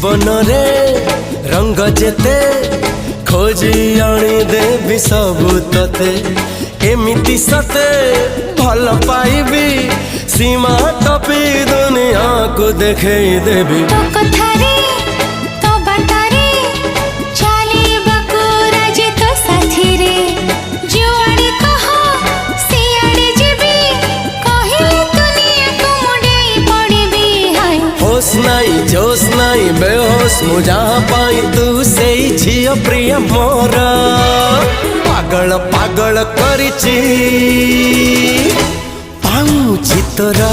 जीवन रे रंग जेते खोजी आनी देवी सबू तते एमिति सते भल पाइबी सीमा टपी दुनिया को देखे देवी तो कथारे तो बाटारे चाली बकुरा जे तो साथी रे जुआड़े कहो सियाड़े जेबी कहिले दुनिया को मुड़ाई पड़ेबी हाय होश नाई जोश नाई बेहोश मु जहाँ पाई तू से झियो प्रिय मोर पागल पागल करिची पाऊँ तोरा।